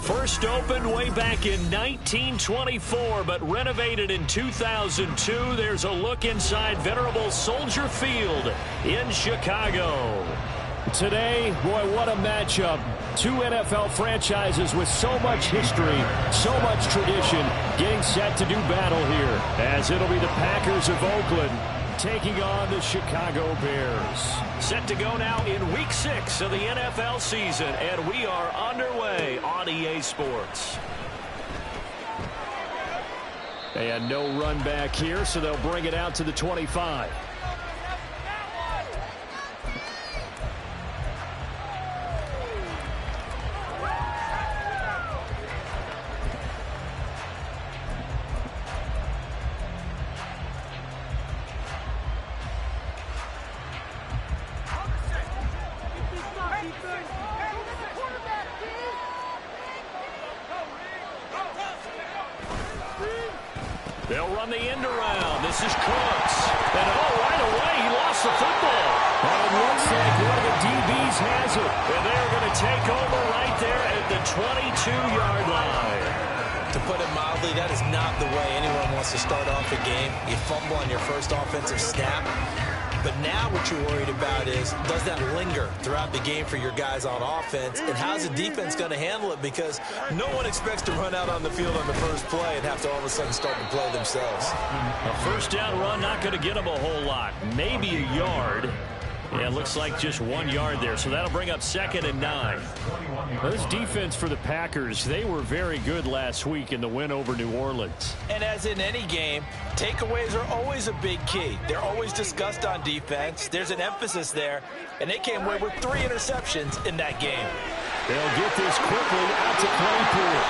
First opened way back in 1924, but renovated in 2002. There's a look inside venerable Soldier Field in Chicago. Today, boy, what a matchup. Two NFL franchises with so much history, so much tradition, getting set to do battle here, as it'll be the Packers of Oakland taking on the Chicago Bears. Set to go now in Week 6 of the NFL season, and we are underway on EA Sports. And no run back here, so they'll bring it out to the 25. They'll run the end around. This is Cooks. And right away, he lost the football. And it looks like one of the DBs has it. And they're going to take over right there at the 22-yard line. To put it mildly, that is not the way anyone wants to start off a game. You fumble on your first offensive snap. But now what you're worried about is, does that linger throughout the game for your guys on offense? And how's the defense going to handle it? Because no one expects to run out on the field on the first play and have to all of a sudden start to play themselves. A first down run, not going to get them a whole lot. Maybe a yard. Yeah, it looks like just 1 yard there. So that'll bring up 2nd and 9. Well, this defense for the Packers, they were very good last week in the win over New Orleans. And as in any game, takeaways are always a big key. They're always discussed on defense. There's an emphasis there. And they came away with 3 interceptions in that game. They'll get this quickly out to Claypool.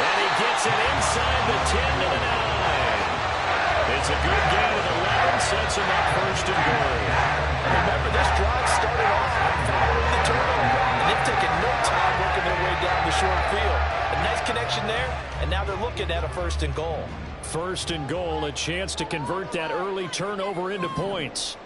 And he gets it inside the 10 to the 9. It's a good gain of 11, sets him up 1st and goal. Remember, this drive started off following the turnover, and they've taken no time working their way down the short field. A nice connection there, and now they're looking at a 1st and goal. 1st and goal, a chance to convert that early turnover into points.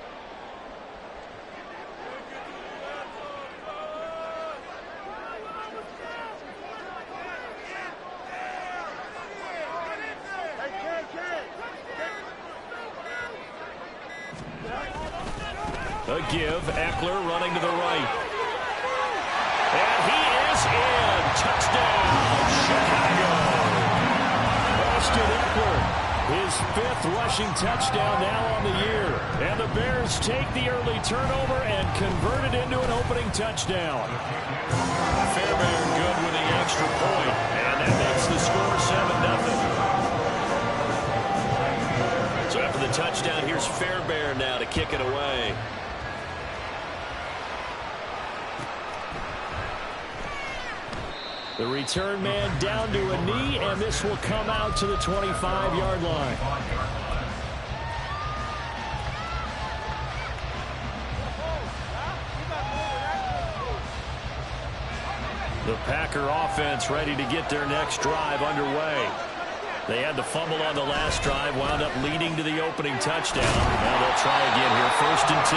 A give, Eckler running to the right. And he is in. Touchdown, Chicago. Austin Eckler, his 5th rushing touchdown now on the year. And the Bears take the early turnover and convert it into an opening touchdown. Fairbairn good with the extra point. And that makes the score 7-0. So after the touchdown, here's Fairbairn now to kick it away. The return man down to a knee, and this will come out to the 25-yard line. The Packer offense ready to get their next drive underway. They had the fumble on the last drive, wound up leading to the opening touchdown. Now they'll try again here, 1st and 10.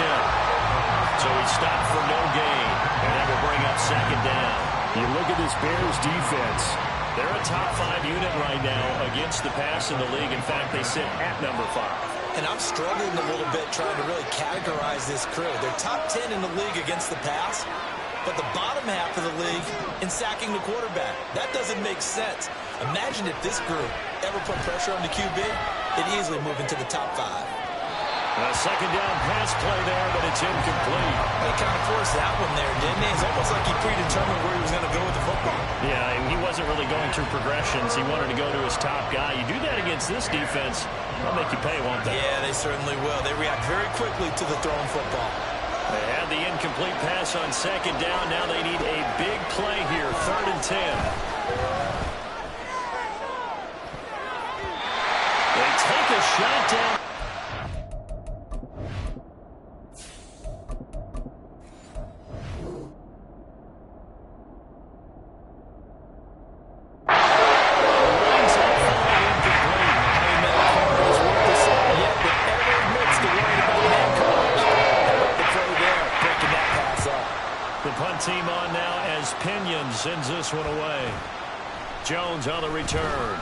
So he stopped for no gain, and that will bring up 2nd down. You look at this Bears defense. They're a top 5 unit right now against the pass in the league. In fact, they sit at number 5. And I'm struggling a little bit trying to really categorize this crew. They're top 10 in the league against the pass, but the bottom half of the league in sacking the quarterback. That doesn't make sense. Imagine if this group ever put pressure on the QB, it'd easily move into the top 5. A 2nd down pass play there, but it's incomplete. They kind of forced that one there, didn't he? It's almost like he predetermined where he was going to go with the football. Yeah, he wasn't really going through progressions. He wanted to go to his top guy. You do that against this defense, they'll make you pay, won't they? Yeah, they certainly will. They react very quickly to the thrown football. They had the incomplete pass on 2nd down. Now they need a big play here, 3rd and 10. They take a shot down. Team on now as Pinion sends this one away. Jones on the return.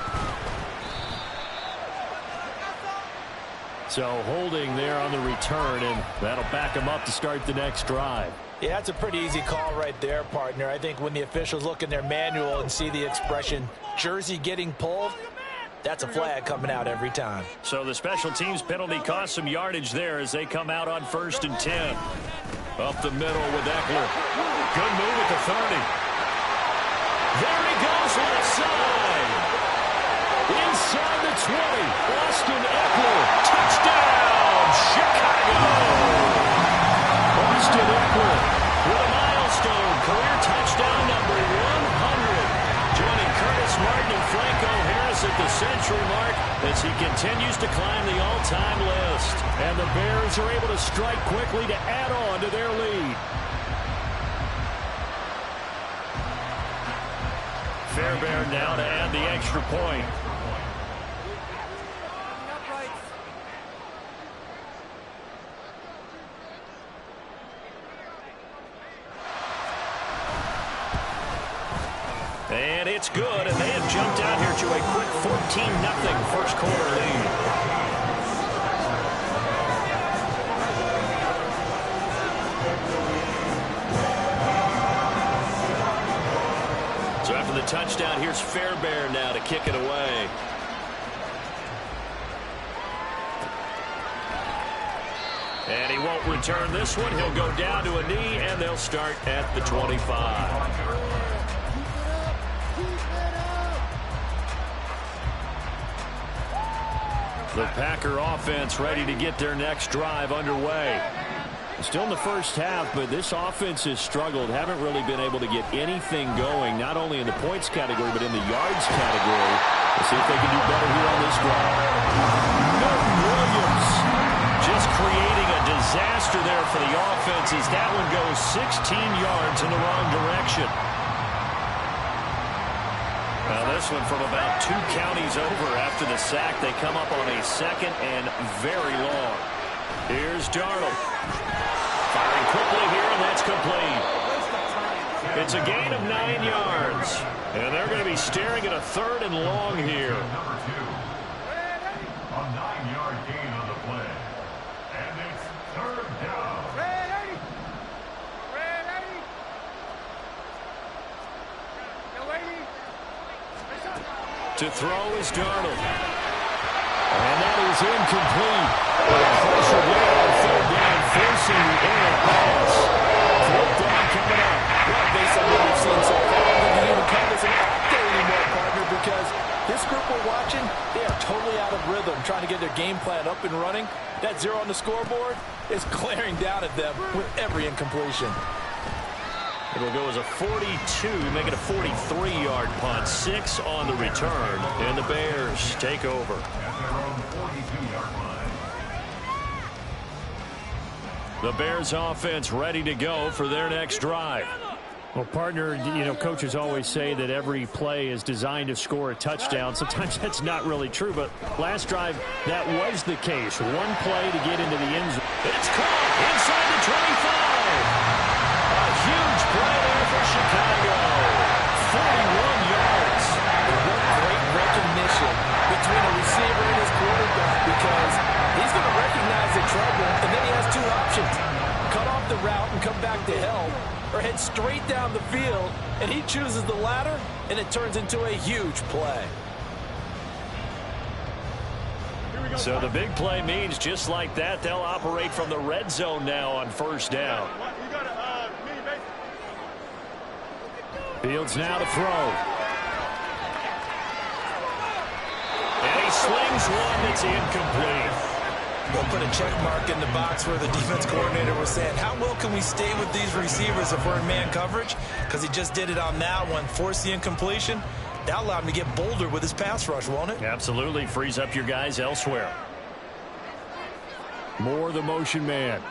So holding there on the return, and that'll back him up to start the next drive. Yeah, that's a pretty easy call right there, partner. I think when the officials look in their manual and see the expression jersey getting pulled, that's a flag coming out every time. So the special teams penalty cost some yardage there as they come out on 1st and 10. Up the middle with Eckler. Good move at the 30. There he goes left side. Inside the 20. Austin Eckler. Touchdown, Chicago. Austin Eckler with a milestone career touchdown number 100. Joining Curtis Martin and Franco Harris at the century mark as he continues to climb the all-time list. And the Bears are able to strike quickly to add on to their lead. Fairbairn now to add the extra point. And it's good, and they have jumped out here to a quick 14-0 first quarter lead. So after the touchdown, here's Fairbairn now to kick it away. And he won't return this one. He'll go down to a knee, and they'll start at the 25. The Packer offense ready to get their next drive underway. Still in the first half, but this offense has struggled. Haven't really been able to get anything going, not only in the points category, but in the yards category. Let's see if they can do better here on this drive. Norton Williams just creating a disaster there for the offense as that one goes 16 yards in the wrong direction. Now this one from about 2 counties over after the sack. They come up on a 2nd and very long. Here's Darnold. Firing quickly here, and that's complete. It's a gain of 9 yards. And they're going to be staring at a 3rd and long here. A 9-yard gain on the play. And it's 3rd down. To throw is Darnold. And that is incomplete. Pressure there on 3rd down, forcing the errant pass. 4th down coming up. Well, based on what we've seen so far, I don't think you even call this an out there anymore, partner, because this group we're watching, they are totally out of rhythm, trying to get their game plan up and running. That 0 on the scoreboard is glaring down at them with every incompletion. It'll go as a 42, make it a 43-yard punt. 6 on the return, and the Bears take over. The Bears offense ready to go for their next drive. Well, partner, you know, coaches always say that every play is designed to score a touchdown. Sometimes that's not really true, but last drive, that was the case. One play to get into the end zone. It's caught inside the 25. A huge play there for Chicago. 41 yards. What great recognition between a receiver and his quarterback, because he's going to recognize the trouble, and then he has 2 options. Cut off the route and come back to help, or head straight down the field, and he chooses the latter, and it turns into a huge play. So the big play means just like that, they'll operate from the red zone now on 1st down. Fields now to throw. And he slings one that's incomplete. We'll put a check mark in the box where the defense coordinator was saying, how well can we stay with these receivers if we're in man coverage? Because he just did it on that one, forced the incompletion. That allowed him to get bolder with his pass rush, won't it? Absolutely. Frees up your guys elsewhere. More the motion man.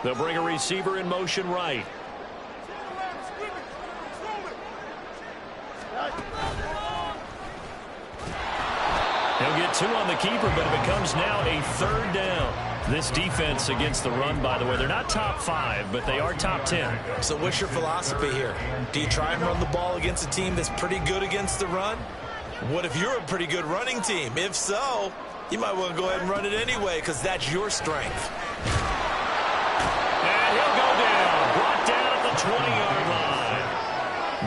They'll bring a receiver in motion right. He'll get 2 on the keeper, but it becomes now a 3rd down. This defense against the run, by the way, they're not top 5, but they are top 10. So what's your philosophy here? Do you try and run the ball against a team that's pretty good against the run? What if you're a pretty good running team? If so, you might want to go ahead and run it anyway because that's your strength. And he'll go down. Brought down at the 20-yard line.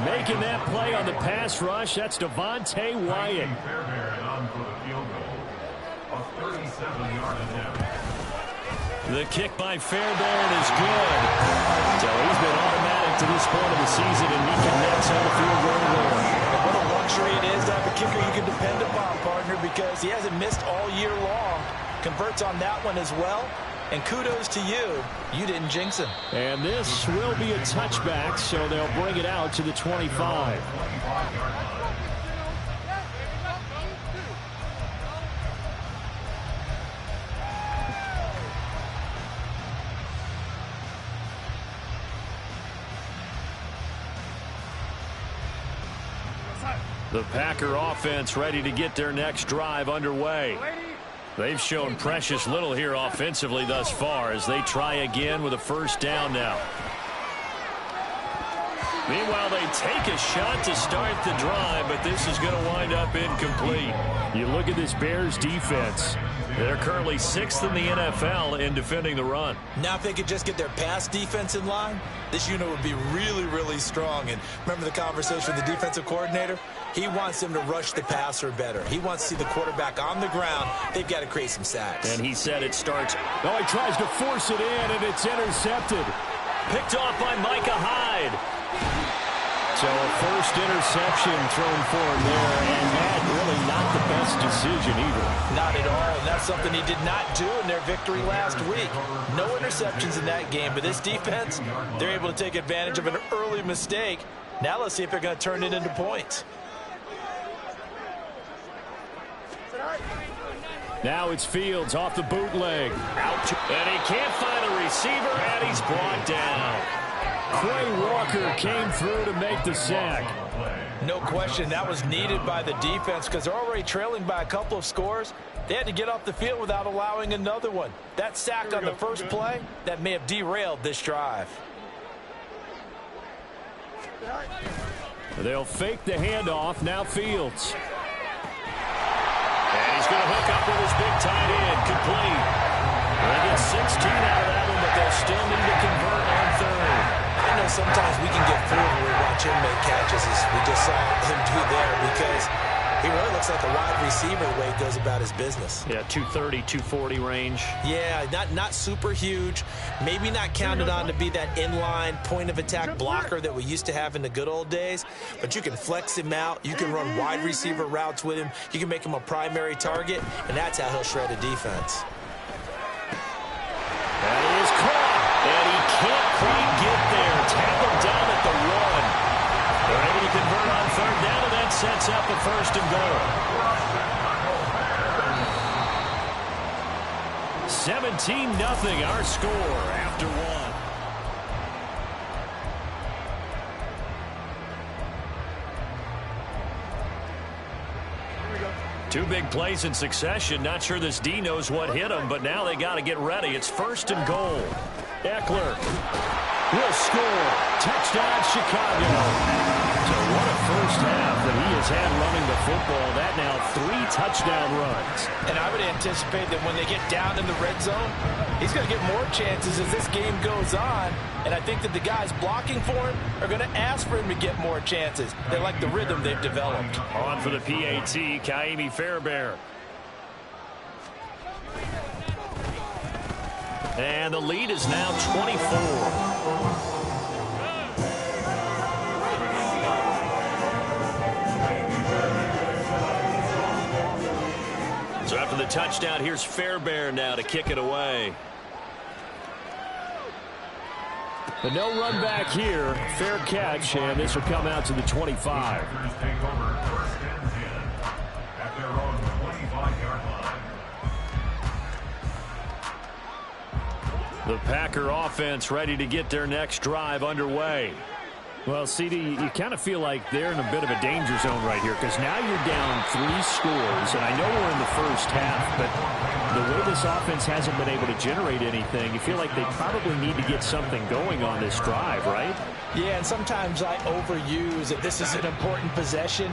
Making that play on the pass rush, that's Devontae Wyatt. The kick by Fairbairn is good. So he's been automatic to this point of the season, and he connects on the field goal line. What a luxury it is to have a kicker you can depend upon, partner, because he hasn't missed all year long. Converts on that one as well. And kudos to you. You didn't jinx him. And this will be a touchback, so they'll bring it out to the 25. The Packer offense ready to get their next drive underway. They've shown precious little here offensively thus far as they try again with a 1st down now. Meanwhile, they take a shot to start the drive, but this is going to wind up incomplete. You look at this Bears defense. They're currently 6th in the NFL in defending the run. Now if they could just get their pass defense in line, this unit would be really, really strong. And remember the conversation with the defensive coordinator? He wants them to rush the passer better. He wants to see the quarterback on the ground. They've got to create some sacks. And he said it starts. Oh, he tries to force it in, and it's intercepted. Picked off by Micah Hyde. So a first interception thrown for him there, and that really not the best decision either. Not at all, and that's something he did not do in their victory last week. No interceptions in that game, but this defense, they're able to take advantage of an early mistake. Now let's see if they're going to turn it into points. Now it's Fields off the bootleg. Out, and he can't find a receiver, and he's brought down. Quay Walker came through to make the sack. No question, that was needed by the defense because they're already trailing by a couple of scores. They had to get off the field without allowing another one. That sack on the first play, that may have derailed this drive. They'll fake the handoff. Now Fields. And he's going to hook up with his big tight end. Complete. They get 16 out of that one, but they'll still need to convert on 3rd. I know sometimes we can get fooled when we watch him make catches, as we just saw him do there, because he really looks like a wide receiver the way he goes about his business. Yeah, 230, 240 range. Yeah, not super huge. Maybe not counted on to be that inline point-of-attack blocker that we used to have in the good old days, but you can flex him out. You can run wide receiver routes with him. You can make him a primary target, and that's how he'll shred a defense. That is caught, and he can't quite get there. Tackled down at the 1. They're able to convert on 3rd down, and that sets up the 1st and goal. 17-0 our score after 1. Two big plays in succession. Not sure this D knows what hit him, but now they got to get ready. It's 1st and goal. Eckler will score. Touchdown, Chicago. So what a first half that he has had running the football. That now 3 touchdown runs. And I would anticipate that when they get down in the red zone, he's going to get more chances as this game goes on. And I think that the guys blocking for him are going to ask for him to get more chances. They like the rhythm they've developed. On for the PAT, Kaimi Fairbairn. And the lead is now 24. So after the touchdown, here's Fairbairn now to kick it away. But no run back here. Fair catch, and this will come out to the 25. The Packer offense ready to get their next drive underway. Well, CD, you kind of feel like they're in a bit of a danger zone right here because now you're down 3 scores, and I know we're in the first half, but the way this offense hasn't been able to generate anything, you feel like they probably need to get something going on this drive, right? Yeah, and sometimes I overuse that this is an important possession,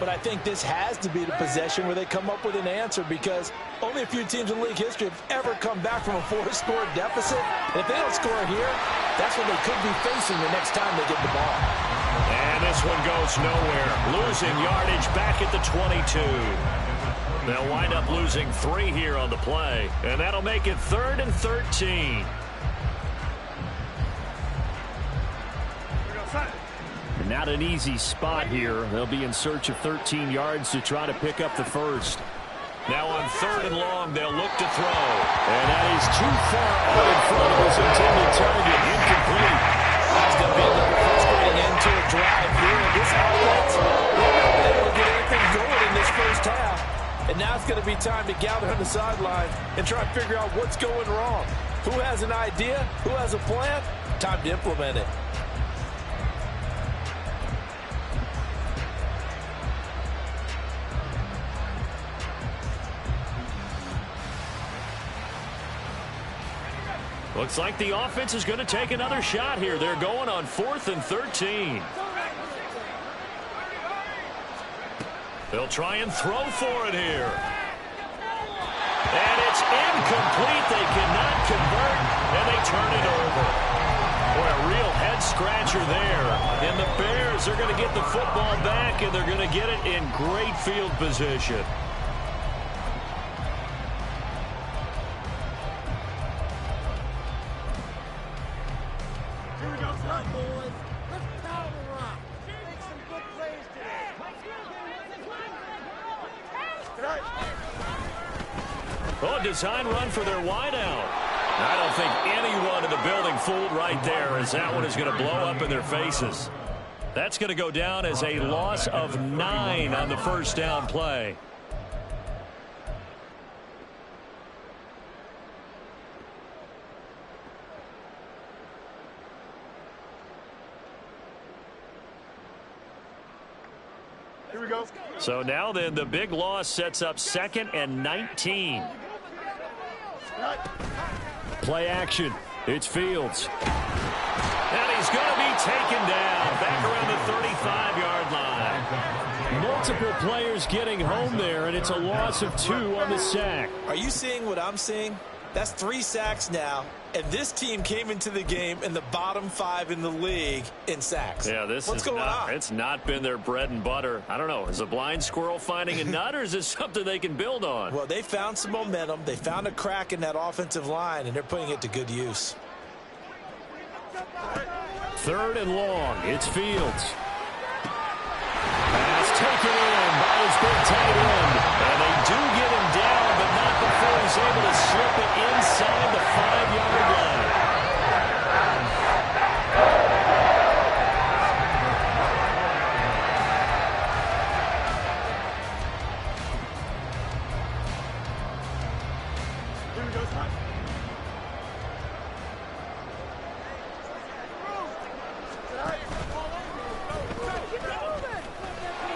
but I think this has to be the possession where they come up with an answer because only a few teams in league history have ever come back from a 4-score deficit. And if they don't score here, that's what they could be facing the next time they get the ball. And this one goes nowhere. Losing yardage back at the 22. They'll wind up losing 3 here on the play, and that'll make it 3rd and 13. Not an easy spot here. They'll be in search of 13 yards to try to pick up the first. Now on 3rd and long, they'll look to throw. And that is too far out in front of his intended target. Incomplete. That's going to be a little frustrating end to a drive here. This offense, they're not able to get anything going in this first half. And now it's going to be time to gather on the sideline and try to figure out what's going wrong. Who has an idea? Who has a plan? Time to implement it. Looks like the offense is going to take another shot here. They're going on 4th and 13. They'll try and throw for it here. And it's incomplete. They cannot convert, and they turn it over. Boy, a real head-scratcher there. And the Bears are going to get the football back, and they're going to get it in great field position. Oh, a design run for their wideout. I don't think anyone in the building fooled right there, as that one is going to blow up in their faces. That's going to go down as a loss of 9 on the first down play. Here we go. So now then, the big loss sets up 2nd and 19. Play action. It's Fields. And he's going to be taken down back around the 35-yard line. Multiple players getting home there, and it's a loss of 2 on the sack. Are you seeing what I'm seeing? That's 3 sacks now, and this team came into the game in the bottom 5 in the league in sacks. Yeah, what's going on? It's not been their bread and butter. I don't know. Is a blind squirrel finding a nut, or is this something they can build on? Well, they found some momentum. They found a crack in that offensive line, and they're putting it to good use. 3rd and long. It's Fields. Pass taken in by his big tight end. And they do get him down, but not before he's able to slip it inside the 5-yard line.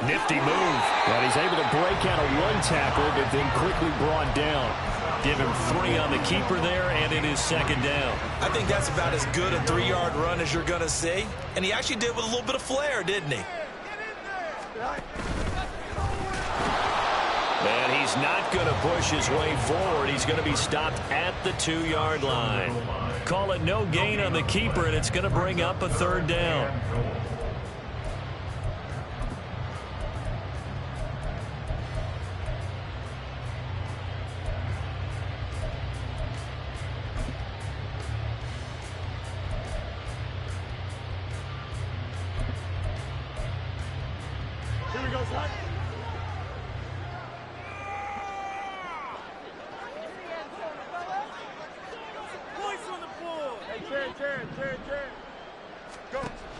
Nifty move. But he's able to break out of 1 tackle, but then quickly brought down. Give him 3 on the keeper there, and it is 2nd down. I think that's about as good a 3-yard run as you're going to see. And he actually did with a little bit of flair, didn't he? And he's not going to push his way forward. He's going to be stopped at the 2-yard line. Call it no gain on the keeper, and it's going to bring up a 3rd down.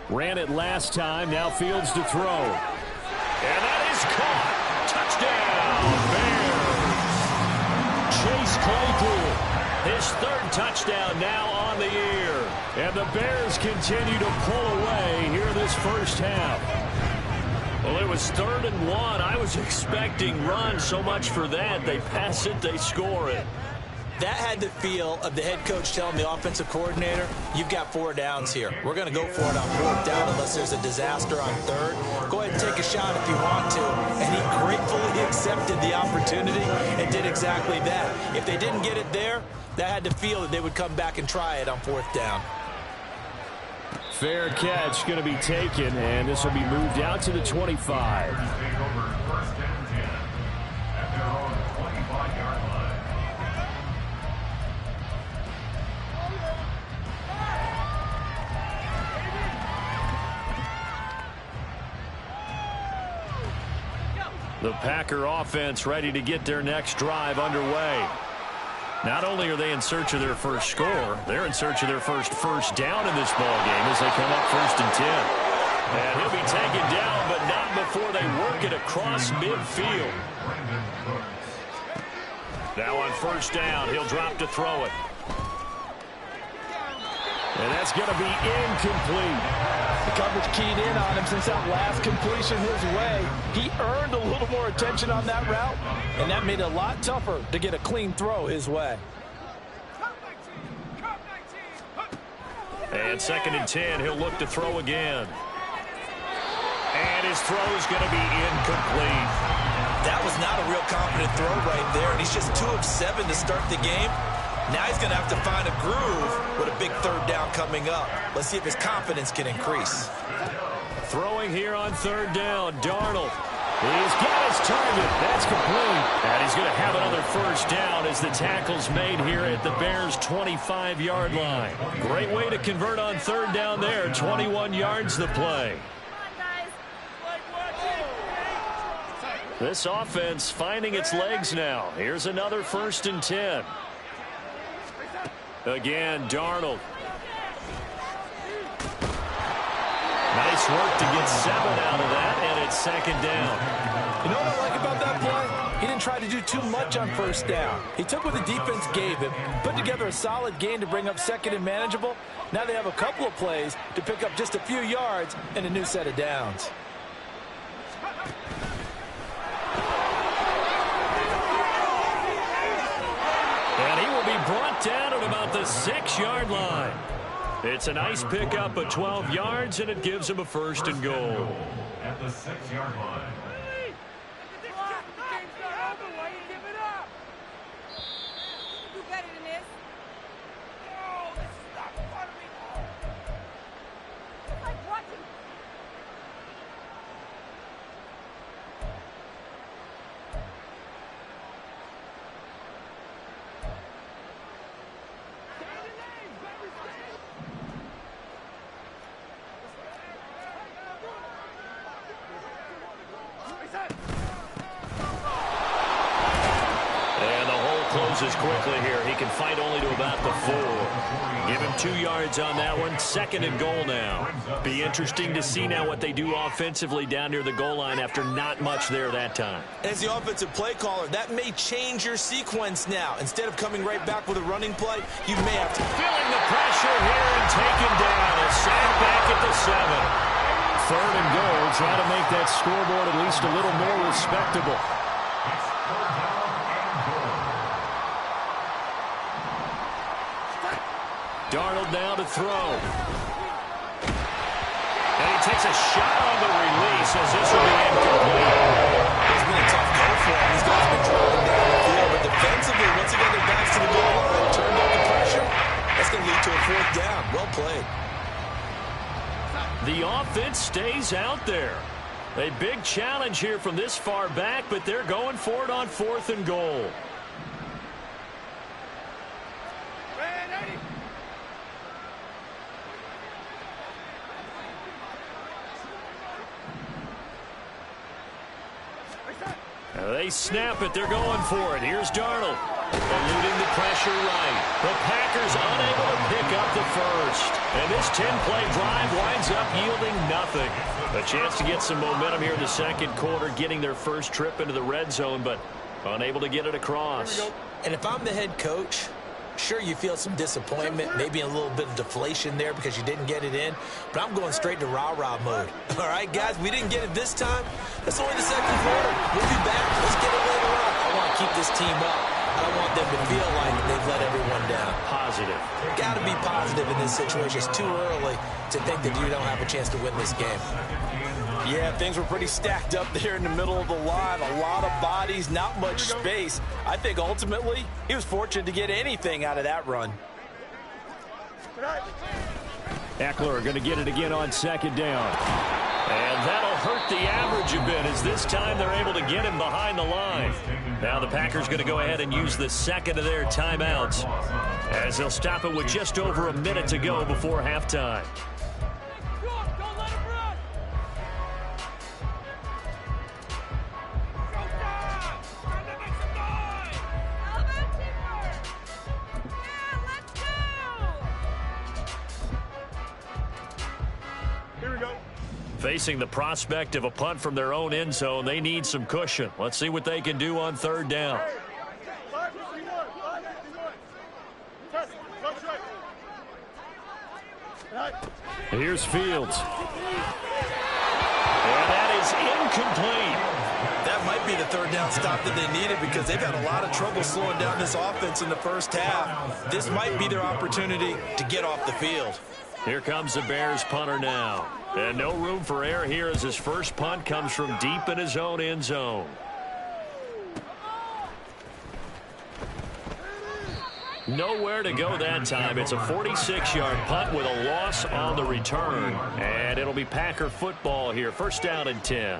Ran it last time. Now Fields to throw. And that is caught. Touchdown, Bears. Chase Claypool His third touchdown now on the year. And the Bears continue to pull away here this first half. Well, it was 3rd and 1. I was expecting run, so much for that. They pass it, they score it. That had the feel of the head coach telling the offensive coordinator, you've got 4 downs here. We're going to go for it on 4th down unless there's a disaster on 3rd. Go ahead and take a shot if you want to. And he gratefully accepted the opportunity and did exactly that. If they didn't get it there, that had to feel that they would come back and try it on 4th down. Fair catch going to be taken, and this will be moved out to the 25. Take over 1st and 10 at their own 25-yard line. The Packer offense ready to get their next drive underway. Not only are they in search of their first score, they're in search of their first down in this ball game as they come up 1st and 10. And he'll be taken down, but not before they work it across midfield. Now on 1st down, he'll drop to throw it. And that's going to be incomplete. The coverage keyed in on him since that last completion his way. He earned a little more attention on that route, and that made it a lot tougher to get a clean throw his way. And 2nd and 10, he'll look to throw again. And his throw's going to be incomplete. That was not a real confident throw right there, and he's just 2 of 7 to start the game. Now he's going to have to find a groove with a big 3rd down coming up. Let's see if his confidence can increase. Throwing here on 3rd down, Darnold. He's got his target. That's complete. And he's going to have another 1st down as the tackle's made here at the Bears' 25-yard line. Great way to convert on 3rd down there. 21 yards the play. This offense finding its legs now. Here's another 1st and 10. Again, Darnold. Nice work to get 7 out of that, and it's 2nd down. You know what I like about that play? He didn't try to do too much on 1st down. He took what the defense gave him, put together a solid game to bring up 2nd and manageable. Now they have a couple of plays to pick up just a few yards and a new set of downs. And he will be brought down at about the 6-yard line. It's a nice pickup of 12 yards, and it gives him a 1st and goal. At the 6-yard line. Closes quickly here. He can fight only to about the 4. Give him 2 yards on that one. 2nd and goal now. Be interesting to see now what they do offensively down near the goal line after not much there that time. As the offensive play caller, that may change your sequence now. Instead of coming right back with a running play, you may have to. Feeling the pressure here and taken down. A sack back at the 7. 3rd and goal. Try to make that scoreboard at least a little more respectable. Darnold now to throw. And he takes a shot on the release as this will be incomplete. It's been a tough go for him. These guys have been driving down the field, but defensively, once again, they're back to the goal line, turned up the pressure. That's going to lead to a 4th down. Well played. The offense stays out there. A big challenge here from this far back, but they're going for it on 4th and goal. They snap it. They're going for it. Here's Darnold. Eluding the pressure right. The Packers unable to pick up the 1st. And this 10-play drive winds up yielding nothing. A chance to get some momentum here in the 2nd quarter, getting their first trip into the red zone, but unable to get it across. And if I'm the head coach, Sure, you feel some disappointment, maybe a little bit of deflation there because you didn't get it in, but I'm going straight to rah-rah mode. All right, guys, we didn't get it this time. That's only the second quarter. We'll be back. Let's get it later on. I want to keep this team up. I don't want them to feel like they've let everyone down. Positive. Got to be positive in this situation. It's too early to think that you don't have a chance to win this game. Yeah, things were pretty stacked up there in the middle of the line. A lot of bodies, not much space. I think ultimately he was fortunate to get anything out of that run. Eckler going to get it again on second down. And that'll hurt the average a bit as this time they're able to get him behind the line. Now the Packers going to go ahead and use the second of their timeouts as they'll stop it with just over a minute to go before halftime. Facing the prospect of a punt from their own end zone, they need some cushion. Let's see what they can do on third down. Here's Fields. And that is incomplete. That might be the third down stop that they needed because they've had a lot of trouble slowing down this offense in the first half. This might be their opportunity to get off the field. Here comes the Bears punter now. And no room for error here as his first punt comes from deep in his own end zone. Nowhere to go that time. It's a 46-yard punt with a loss on the return. And it'll be Packer football here. First down and 10.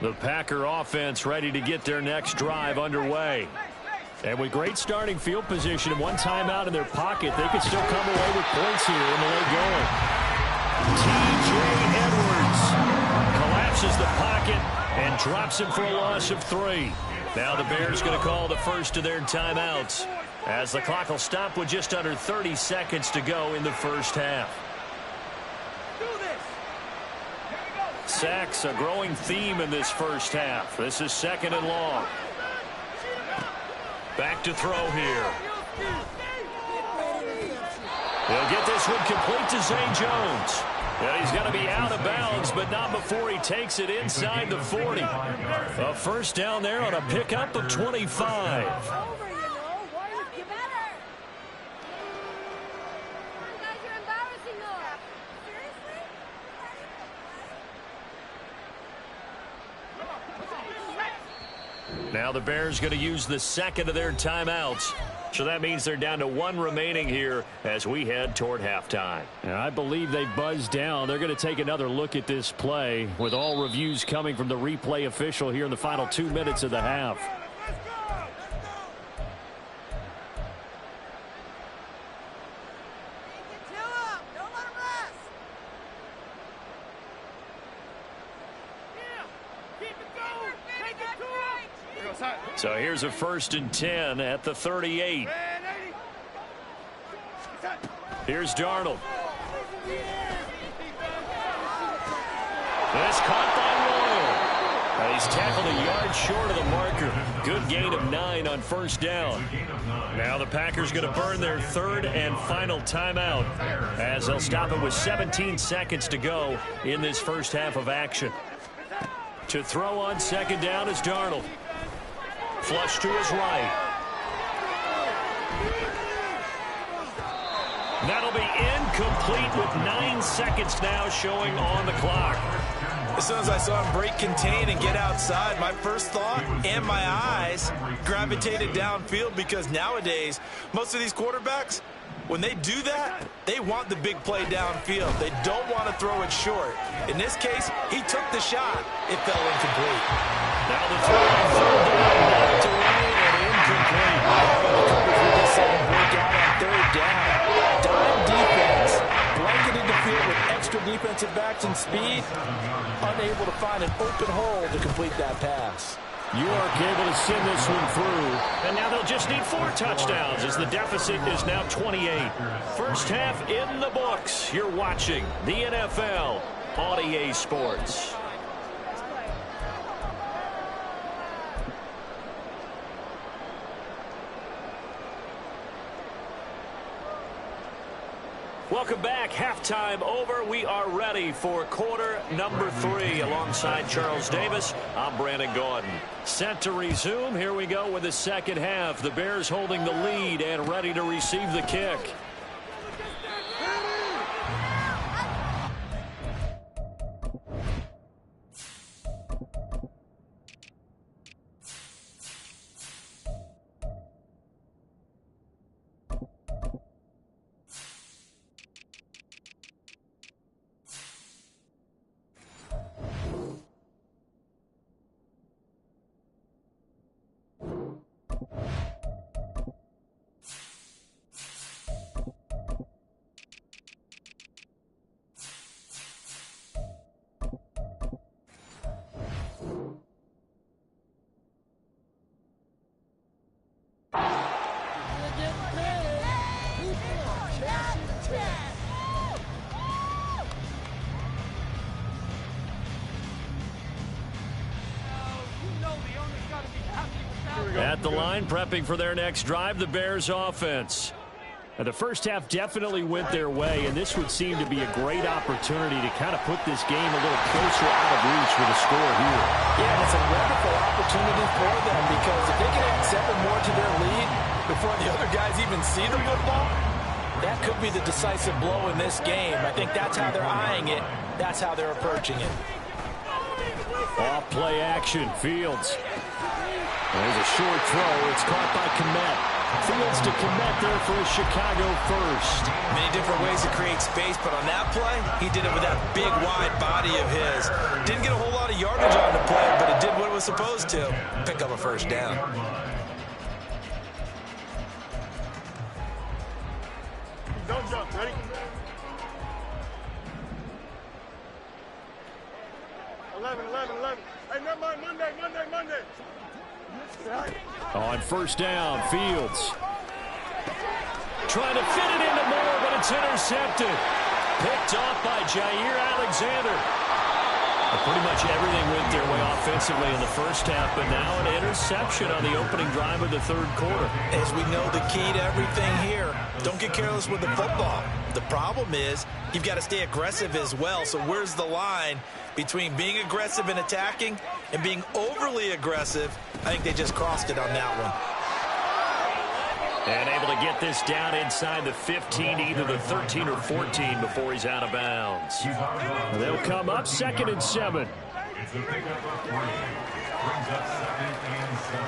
The Packer offense ready to get their next drive underway. And with great starting field position and one timeout in their pocket, they could still come away with points here in the late going. T.J. Edwards collapses the pocket and drops him for a loss of 3. Now the Bears going to call the first of their timeouts as the clock will stop with just under 30 seconds to go in the first half. Sacks, a growing theme in this first half. This is second and long. Back to throw here. He'll get this one complete to Zay Jones. And he's got to be out of bounds, but not before he takes it inside the 40. A first down there on a pickup of 25. Now the Bears going to use the second of their timeouts. So that means they're down to 1 remaining here as we head toward halftime. And I believe they buzzed down. They're going to take another look at this play with all reviews coming from the replay official here in the final 2 minutes of the half. So here's a first and 10 at the 38. Here's Darnold. This caught by Royal. And he's tackled a yard short of the marker. Good gain of 9 on first down. Now the Packers going to burn their third and final timeout as they'll stop it with 17 seconds to go in this first half of action. To throw on second down is Darnold. Flush to his right. That'll be incomplete with 9 seconds now showing on the clock. As soon as I saw him break contain and get outside, my first thought and my eyes gravitated downfield because nowadays, most of these quarterbacks, when they do that, they want the big play downfield. They don't want to throw it short. In this case, he took the shot. It fell incomplete. Now the throw on third down, knocked away and incomplete. We just saw him break out on third down. Dime defense, blanketed the field with extra defensive backs and speed, unable to find an open hole to complete that pass. York able to send this one through. And now they'll just need 4 touchdowns as the deficit is now 28. First half in the books. You're watching the NFL on EA Sports. Welcome back. Halftime over. We are ready for quarter number 3. Alongside Charles Davis, I'm Brandon Gaudin. Set to resume. Here we go with the second half. The Bears holding the lead and ready to receive the kick. At the line, prepping for their next drive, the Bears offense. Now, the first half definitely went their way, and this would seem to be a great opportunity to kind of put this game a little closer out of reach with a score here. Yeah, it's a wonderful opportunity for them because if they can add 7 more to their lead before the other guys even see the football, that could be the decisive blow in this game. I think that's how they're eyeing it. That's how they're approaching it. Off play action, Fields. There's a short throw. It's caught by Kmet. Fields to Kmet there for a Chicago first. Many different ways to create space, but on that play, he did it with that big, wide body of his. Didn't get a whole lot of yardage on the play, but it did what it was supposed to. Pick up a first down. Don't jump. Ready? 11. Hey, never mind. Monday. On first down, Fields. Trying to fit it into Moore, but it's intercepted. Picked off by Jair Alexander. Pretty much everything went their way offensively in the first half, but now an interception on the opening drive of the third quarter. As we know, the key to everything here, don't get careless with the football. The problem is you've got to stay aggressive as well. So where's the line between being aggressive and attacking and being overly aggressive? I think they just crossed it on that one. And able to get this down inside the 15, either the 13 or 14 before he's out of bounds. They'll come up 2nd and 7. It's a pickup of 3. Brings up 2nd and 7.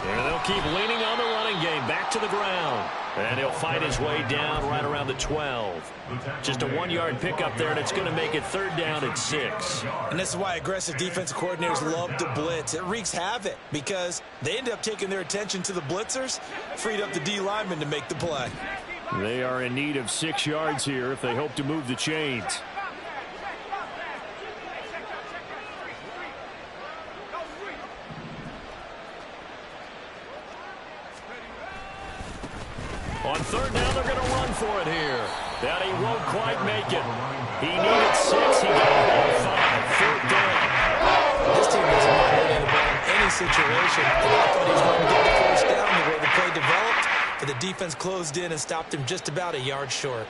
And they'll keep leaning on the running game. Back to the ground. And he'll fight his way down right around the 12. Just a 1-yard pickup there, and it's going to make it 3rd down and 6. And this is why aggressive defensive coordinators love to blitz. It wreaks havoc because they end up taking their attention to the blitzers, freed up the D lineman to make the play. They are in need of 6 yards here if they hope to move the chains. On 3rd down, they're going to run for it here. That he won't quite make it. He needed 6. He got about 5. 4th down. This team is not ready to ball in any situation. And I thought he was going to get the first down the way the play developed, but the defense closed in and stopped him just about a yard short.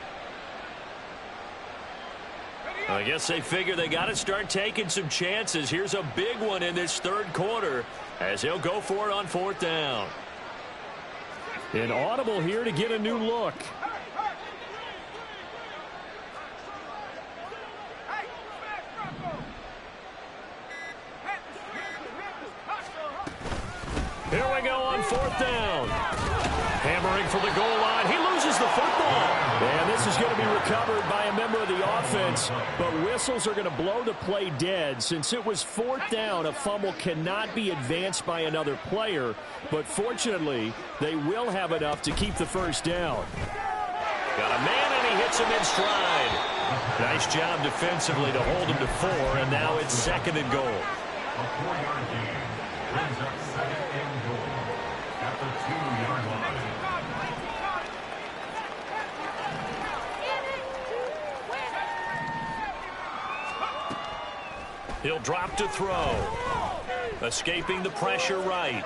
I guess they figure they got to start taking some chances. Here's a big one in this third quarter as he'll go for it on 4th down. An audible here to get a new look. Here we go on 4th down. Hammering for the goal line. He loses the football. And this is going to be recovered by a member of the offense. But whistles are going to blow the play dead. Since it was 4th down, a fumble cannot be advanced by another player. But fortunately, they will have enough to keep the first down. Got a man, and he hits him in stride. Nice job defensively to hold him to 4, and now it's 2nd and goal. A 4-yard gain brings up 2nd and goal at the 2-yard line. He'll drop to throw. Escaping the pressure right.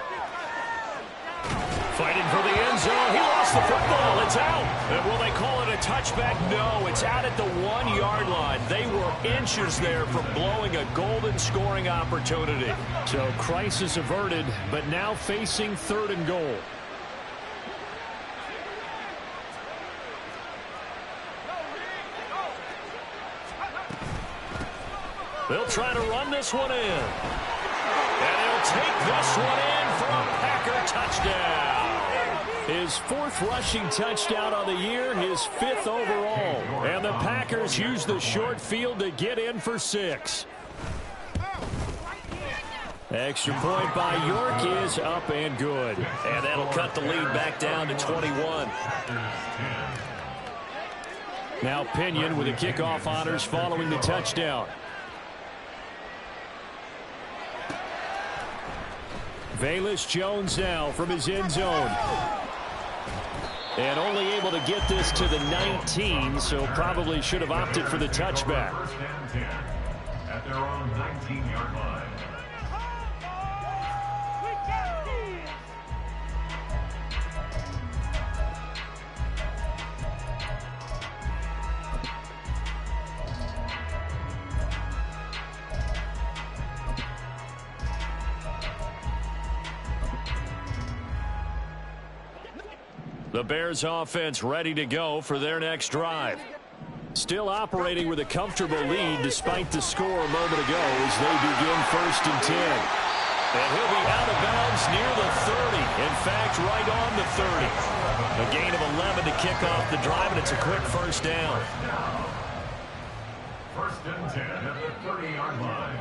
Fighting for the end zone. He lost the football. It's out. And will they call it a touchback? No, it's out at the 1-yard line. They were inches there from blowing a golden scoring opportunity. So crisis averted, but now facing 3rd and goal. They'll try to run this one in. And he'll take this one in for a Packer touchdown. His 4th rushing touchdown on the year, his 5th overall. And the Packers use the short field to get in for 6. Extra point by York is up and good. And that'll cut the lead back down to 21. Now Pinion with the kickoff honors following the touchdown. Velus Jones now from his end zone. And only able to get this to the 19, so probably should have opted for the touchback. 1st and 10 at their own 19-yard line. The Bears offense ready to go for their next drive. Still operating with a comfortable lead despite the score a moment ago as they begin 1st and 10. And he'll be out of bounds near the 30. In fact, right on the 30. A gain of 11 to kick off the drive, and it's a quick 1st down. 1st and 10 at the 30-yard line.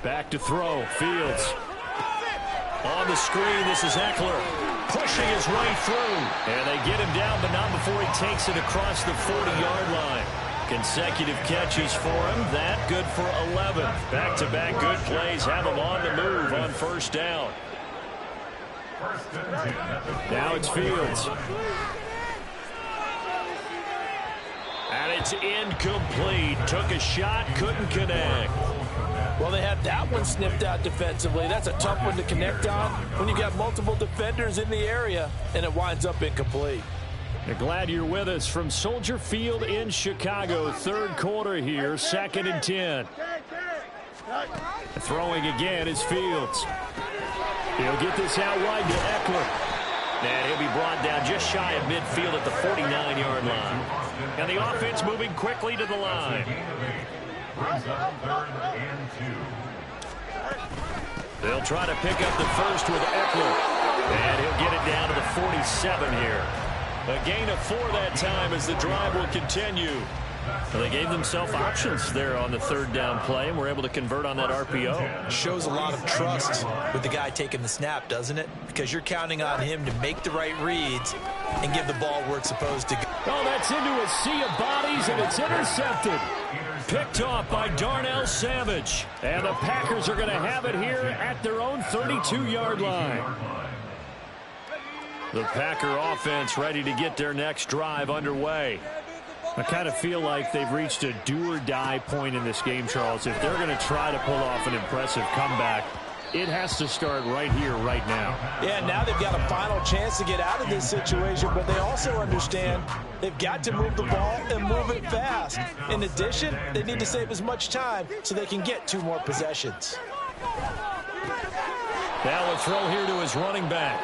Back to throw. Fields. On the screen, this is Eckler. Pushing his way through. And they get him down, but not before he takes it across the 40-yard line. Consecutive catches for him. That good for 11. Back-to-back good plays have him on the move on 1st down. Now it's Fields. And it's incomplete. Took a shot, couldn't connect. Well, they had that one sniffed out defensively. That's a tough one to connect on when you got multiple defenders in the area, and it winds up incomplete. We're glad you're with us from Soldier Field in Chicago. 3rd quarter here, 2nd and 10. Throwing again is Fields. He'll get this out wide to Eckler. And he'll be brought down just shy of midfield at the 49-yard line. And the offense moving quickly to the line. Brings up 3rd and 2. They'll try to pick up the 1st with Eckler. And he'll get it down to the 47 here. A gain of 4 that time as the drive will continue. Well, they gave themselves options there on the 3rd down play, and were able to convert on that RPO. Shows a lot of trust with the guy taking the snap, doesn't it? Because you're counting on him to make the right reads and give the ball where it's supposed to go. Oh, that's into a sea of bodies, and it's intercepted. Picked off by Darnell Savage. And the Packers are going to have it here at their own 32-yard line. The Packer offense ready to get their next drive underway. I kind of feel like they've reached a do-or-die point in this game, Charles. If they're going to try to pull off an impressive comeback, it has to start right here, right now. Yeah, now they've got a final chance to get out of this situation, but they also understand they've got to move the ball and move it fast. In addition, they need to save as much time so they can get 2 more possessions. Now a throw here to his running back.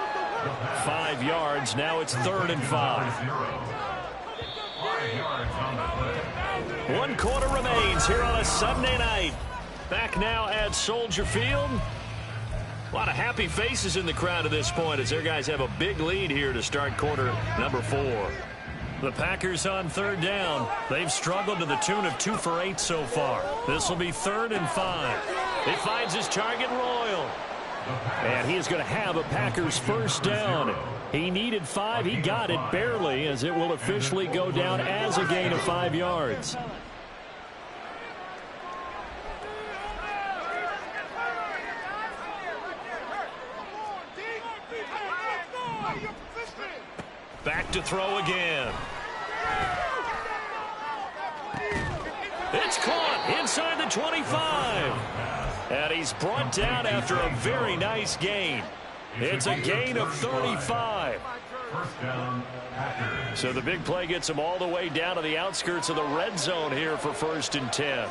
5 yards. Now it's 3rd and 5. 1 quarter remains here on a Sunday night. Back now at Soldier Field. A lot of happy faces in the crowd at this point as their guys have a big lead here to start quarter number 4. The Packers on 3rd down. They've struggled to the tune of 2 for 8 so far. This will be 3rd and 5. He finds his target, Royal. And he is going to have a Packers first down. He needed 5. He got it barely, as it will officially go down as a gain of 5 yards. Back to throw again. It's caught inside the 25. And he's brought down after a very nice gain. It's a gain of 35. So the big play gets him all the way down to the outskirts of the red zone here for 1st and 10.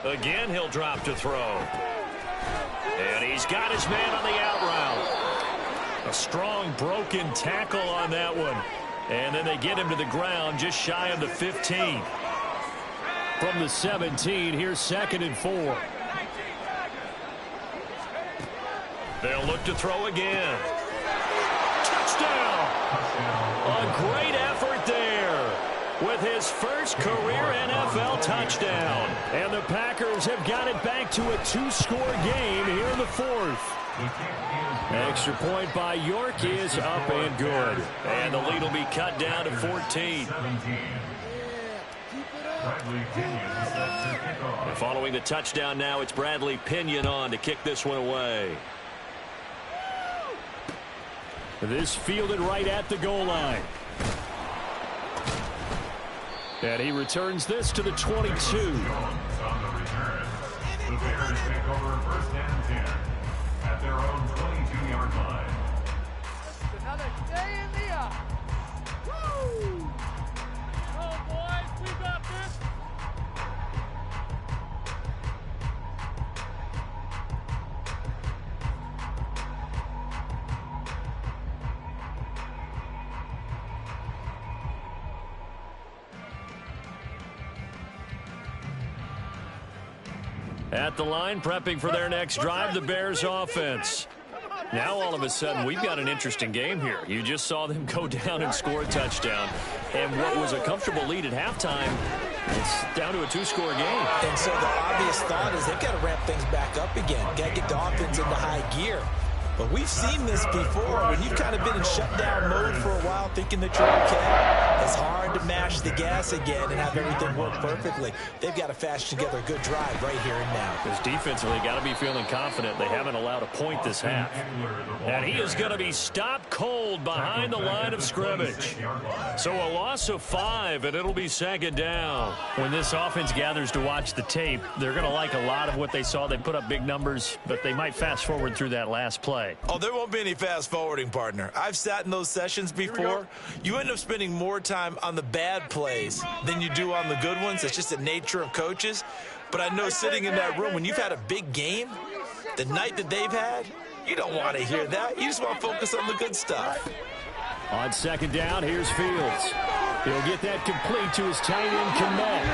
Again, he'll drop to throw. And he's got his man on the out route. A strong broken tackle on that one. And then they get him to the ground just shy of the 15. From the 17, here's 2nd and 4. They'll look to throw again. Touchdown! A great effort there with his first career NFL touchdown. And the Packers have got it back to a 2-score game here in the 4th. Extra point by York is up and good. And the lead will be cut down to 14. And following the touchdown now, it's Bradley Pinion on to kick this one away. This fielded right at the goal line. And he returns this to the 22. The Bears take over 1st and 10 at their own 22-yard line. Another day in the eye. Woo! Oh, boys, we got this. At the line, prepping for their next drive, the Bears offense. Now, all of a sudden, we've got an interesting game here. You just saw them go down and score a touchdown. And what was a comfortable lead at halftime, it's down to a 2-score game. And so the obvious thought is they've got to ramp things back up again. Got to get the offense into high gear. But we've seen this before. When you've kind of been in shutdown mode for a while thinking that you're okay, it's hard to mash the gas again and have everything work perfectly. They've got to fashion together a good drive right here and now. Because defensively, got to be feeling confident. They haven't allowed a point this half. And he is going to be stopped cold behind the line of scrimmage. So a loss of 5, and it'll be 2nd down. When this offense gathers to watch the tape, they're going to like a lot of what they saw. They put up big numbers, but they might fast forward through that last play. Oh, there won't be any fast forwarding, partner. I've sat in those sessions before. You end up spending more time on the bad plays than you do on the good ones. It's just the nature of coaches. But I know sitting in that room, when you've had a big game, the night that they've had, you don't want to hear that. You just want to focus on the good stuff. On 2nd down, here's Fields. He'll get that complete to his tight end, Kmet.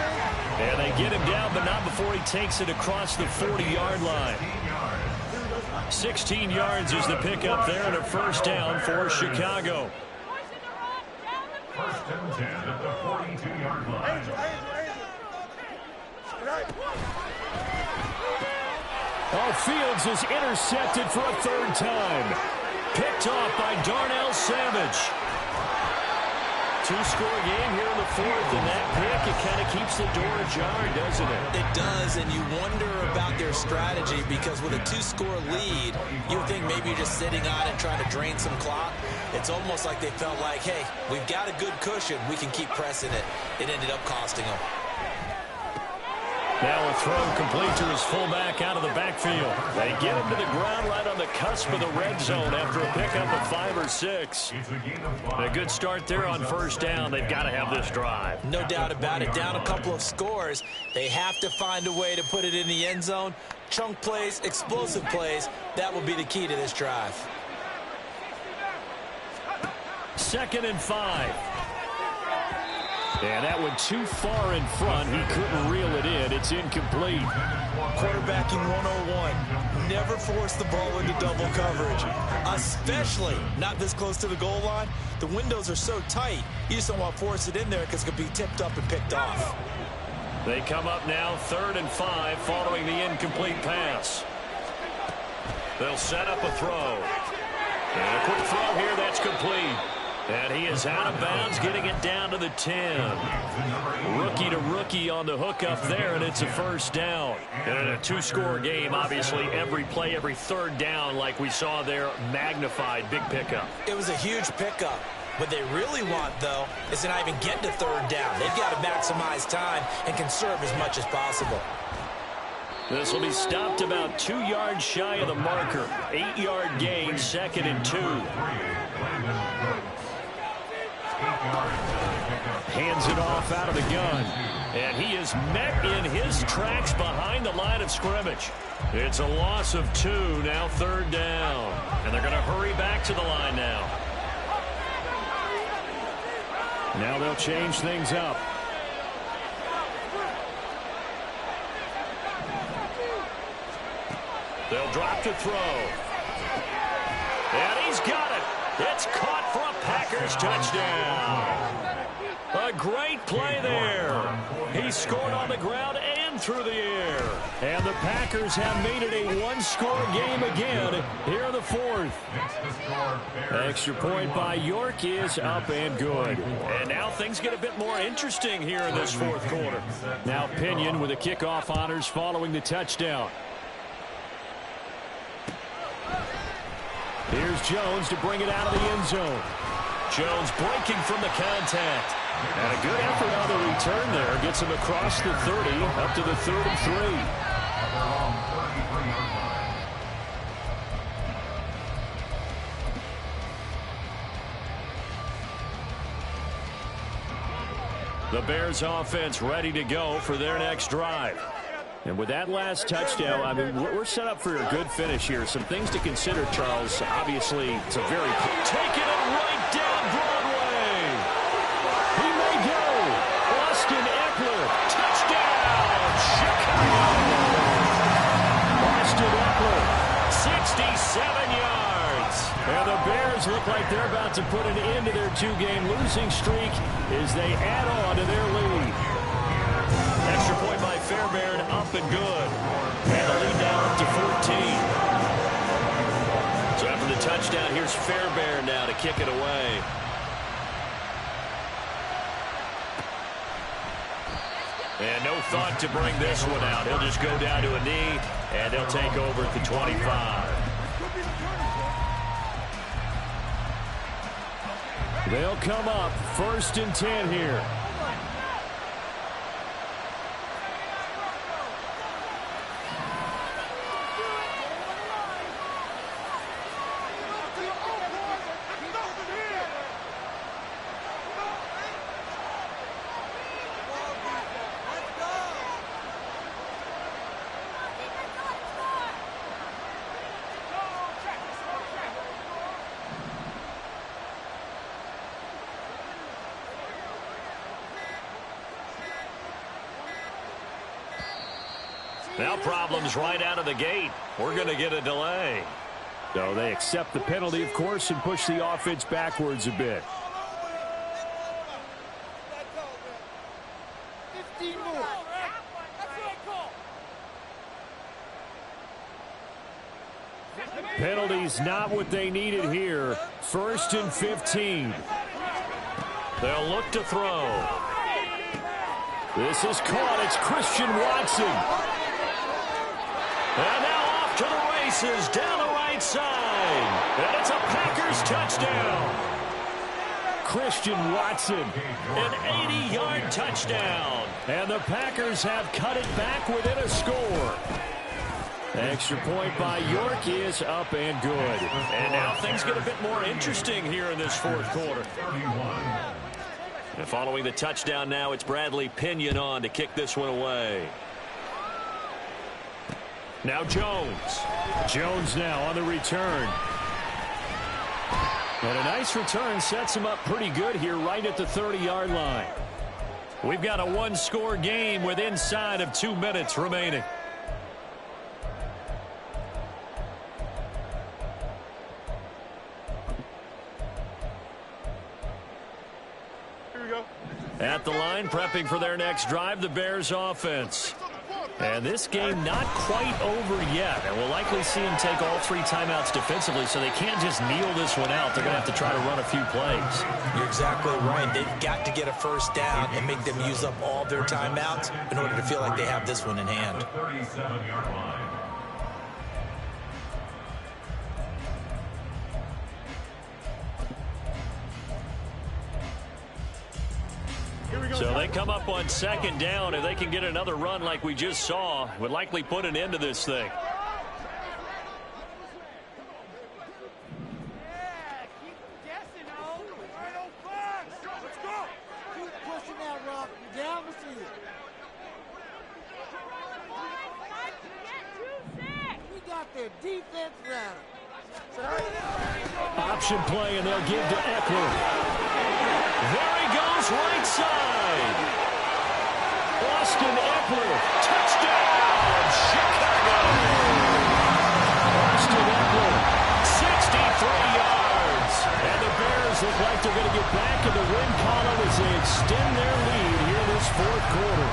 And they get him down, but not before he takes it across the 40-yard line. 16 yards is the pickup there, and a 1st down for Chicago. 1st and 10 at the 42-yard line. Oh, Fields is intercepted for a 3rd time. Picked off by Darnell Savage. 2-score game here in the 4th, and that pick, it kind of keeps the door ajar, doesn't it? It does, and you wonder about their strategy because with a 2-score lead, you would think maybe you're just sitting on it trying to drain some clock. It's almost like they felt like, hey, we've got a good cushion. We can keep pressing it. It ended up costing them. Now a throw complete to his fullback out of the backfield. They get him to the ground right on the cusp of the red zone after a pickup of 5 or 6. A good start there on 1st down. They've got to have this drive. No doubt about it. Down a couple of scores. They have to find a way to put it in the end zone. Chunk plays, explosive plays. That will be the key to this drive. 2nd and 5. And that went too far in front. He couldn't reel it in. It's incomplete. Quarterbacking 101. Never force the ball into double coverage, especially not this close to the goal line. The windows are so tight, you just don't want to force it in there because it could be tipped up and picked off. They come up now 3rd and 5 following the incomplete pass. They'll set up a throw. And a quick throw here that's complete. And he is out of bounds, getting it down to the 10. Rookie to rookie on the hook up there, and it's a first down. And in a 2-score game, obviously every play, every 3rd down, like we saw there, magnified. Big pickup. It was a huge pickup. What they really want, though, is to not even get to 3rd down. They've got to maximize time and conserve as much as possible. This will be stopped about 2 yards shy of the marker. 8-yard gain, 2nd and 2. Hands it off out of the gun. And he is met in his tracks behind the line of scrimmage. It's a loss of 2, now 3rd down. And they're going to hurry back to the line now. Now they'll change things up. They'll drop to throw. And he's got it. It's caught for a Packers touchdown. A great play there. He scored on the ground and through the air. And the Packers have made it a 1-score game again here in the 4th. Extra point by York is up and good. And now things get a bit more interesting here in this 4th quarter. Now Pinion with the kickoff honors following the touchdown. Here's Jones to bring it out of the end zone. Jones breaking from the contact. And a good effort on the return there. Gets him across the 30, up to the 33. The Bears offense ready to go for their next drive. And with that last touchdown, I mean, we're set up for a good finish here. Some things to consider, Charles. Obviously, it's a very... Taking it right down Broadway. He may go. Austin Eckler. Touchdown, Chicago. Austin Eckler. 67 yards. And the Bears look like they're about to put an end to their 2-game losing streak as they add on to their lead. Extra point by Fairbairn, up and good. And the lead now up to 14. So after the touchdown, here's Fairbairn now to kick it away. And no thought to bring this one out. He'll just go down to a knee, and they'll take over at the 25. They'll come up 1st and 10 here. Now problems right out of the gate. We're going to get a delay. So they accept the penalty, of course, and push the offense backwards a bit. 15 more. Penalties not what they needed here. 1st and 15. They'll look to throw. This is caught. It's Christian Watson. And now off to the races down the right side. And it's a Packers touchdown. Christian Watson. An 80-yard touchdown. And the Packers have cut it back within a score. Extra point by York is up and good. And now things get a bit more interesting here in this 4th quarter. And following the touchdown now, it's Bradley Pinion on to kick this one away. Now Jones. Jones now on the return. And a nice return sets him up pretty good here right at the 30-yard line. We've got a one-score game with inside of 2 minutes remaining. Here we go. At the line, prepping for their next drive, the Bears offense. And this game not quite over yet. And we'll likely see them take all 3 timeouts defensively, so they can't just kneel this one out. They're going to have to try to run a few plays. You're exactly right. They've got to get a first down and make them use up all their timeouts in order to feel like they have this one in hand. 37-yard line. So they come up on second down. If they can get another run like we just saw, would likely put an end to this thing. Yeah, keep guessing, oh. Right on fire. Let's go. Keep pushing that rock. You down the field. We got their defense rattled. Option play, and they'll give to Eckler. There he goes, right side. Austin Eckler, touchdown, Chicago. Austin Eckler, 63 yards. and the Bears look like they're going to get back in the win column as they extend their lead here this fourth quarter.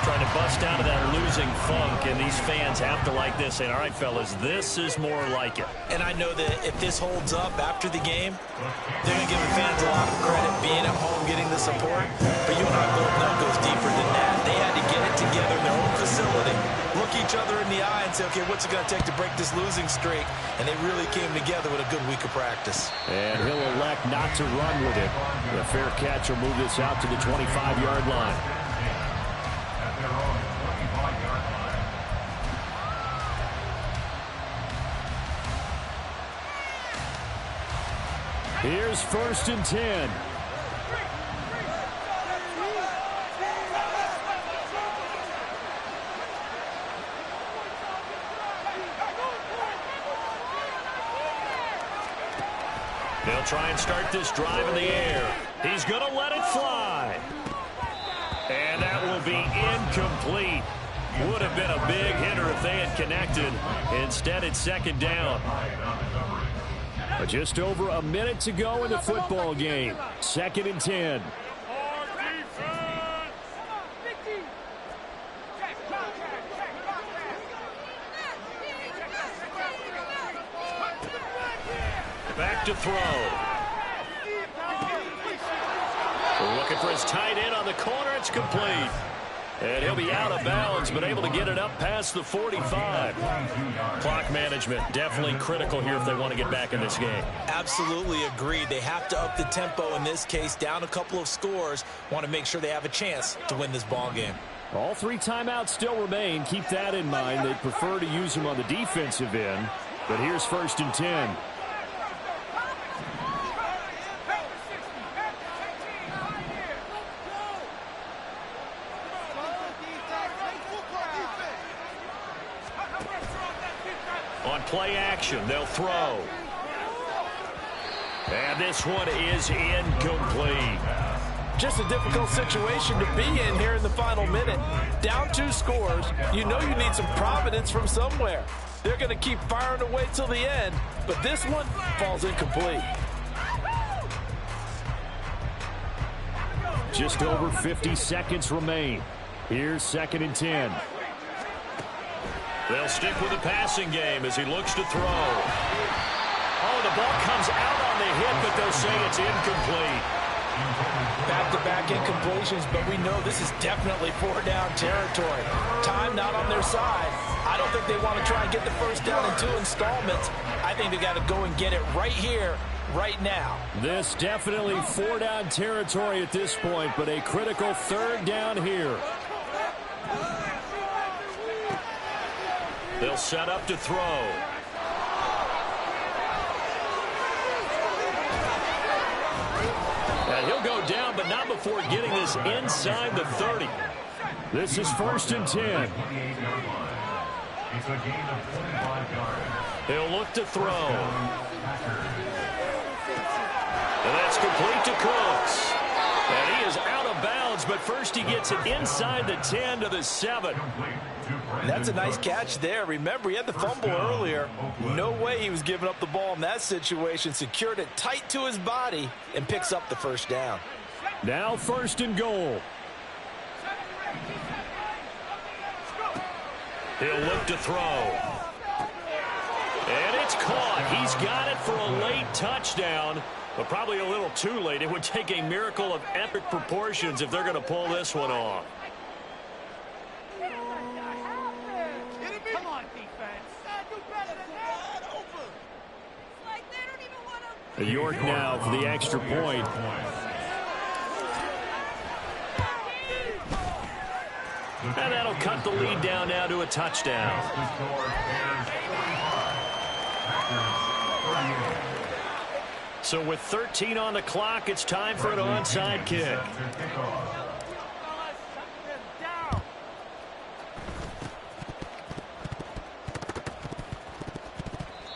Trying to bust out of that losing funk, and these fans have to like this. And all right, fellas, this is more like it. And I know that if this holds up after the game, they're going to give the fans a lot of credit being at home, getting the support. But you and I both know it goes deeper than that. They had to get it together in their own facility, look each other in the eye and say, okay, what's it going to take to break this losing streak? And they really came together with a good week of practice. And he'll elect not to run with it. The fair catch will move this out to the 25-yard line. At their own 25-yard line. Here's 1st and 10. They'll try and start this drive in the air. He's going to let it fly. And that will be incomplete. Would have been a big hitter if they had connected. Instead, it's second down. But just over a minute to go in the football game. 2nd and 10. Back to throw. We're looking for his tight end on the corner. It's complete. And he'll be out of bounds, but able to get it up past the 45. Clock management, definitely critical here if they want to get back in this game. Absolutely agreed. They have to up the tempo in this case, down a couple of scores. Want to make sure they have a chance to win this ball game. All 3 timeouts still remain. Keep that in mind. They'd prefer to use them on the defensive end. But here's 1st and 10. On play action, they'll throw. And this one is incomplete. Just a difficult situation to be in here in the final minute. Down 2 scores. You know you need some providence from somewhere. They're going to keep firing away till the end, but this one falls incomplete. Just over 50 seconds remain. Here's 2nd and 10. They'll stick with the passing game as he looks to throw. Oh, the ball comes out on the hit, but they'll say it's incomplete. Back-to-back incompletions, but we know this is definitely 4-down territory. Time not on their side. I don't think they want to try and get the first down in 2 installments. I think they got to go and get it right here, right now. This definitely 4-down territory at this point, but a critical 3rd down here. They'll set up to throw. And he'll go down, but not before getting this inside the 30. This is 1st and 10. It's a gain of 25 yards. He'll look to throw. And that's complete to Cooks. And he is out of bounds but first he gets it inside the 10 to the 7. That's a nice catch there. Remember, he had the fumble earlier. No way he was giving up the ball in that situation. Secured it tight to his body and picks up the first down. Now 1st and goal. He'll look to throw. And it's caught. He's got it for a late touchdown, but probably a little too late. It would take a miracle of epic proportions if they're going to pull this one off. Come on, defense. Do better than that. Like they don't even want to. York now for the extra point. And that'll cut the lead down now to a touchdown. So with 13 on the clock, it's time for an onside kick.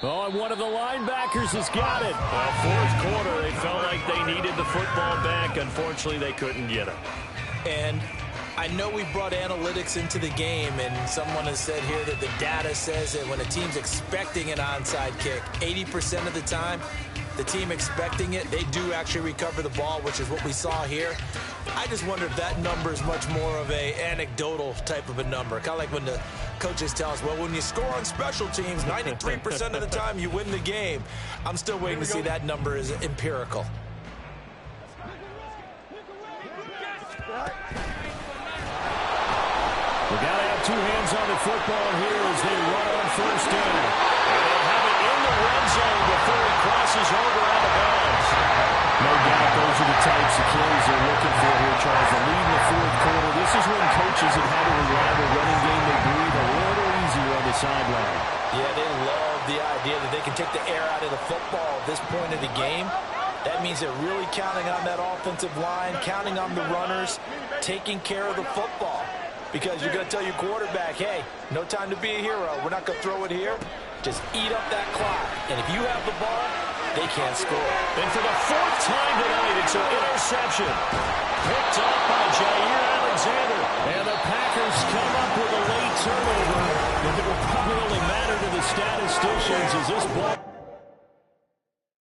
Oh, and one of the linebackers has got it. Well, 4th quarter, they felt like they needed the football back. Unfortunately, they couldn't get it. And I know we brought analytics into the game, and someone has said here that the data says that when a team's expecting an onside kick, 80% of the time, the team expecting it, they do actually recover the ball, which is what we saw here. I just wonder if that number is much more of a anecdotal type of a number. Kind of like when the coaches tell us, well, when you score on special teams, 93% of the time you win the game. I'm still waiting to see that number is empirical. We got to have 2 hands on the football here as they run on 1st down. And they'll have it in the red zone before he crosses over out of bounds. No doubt those are the types of plays they're looking for here, Charles. The lead in the 4th quarter. This is when coaches have had to rely on the running game. They breathe a little easier on the sideline. Yeah, they love the idea that they can take the air out of the football at this point of the game. That means they're really counting on that offensive line, counting on the runners, taking care of the football. Because you're going to tell your quarterback, hey, no time to be a hero. We're not going to throw it here. Just eat up that clock. And if you have the ball, they can't score. And for the 4th time tonight, it's an interception. Picked up by Jair Alexander. And the Packers come up with a late turnover. But it will probably only matter to the statisticians as this ball...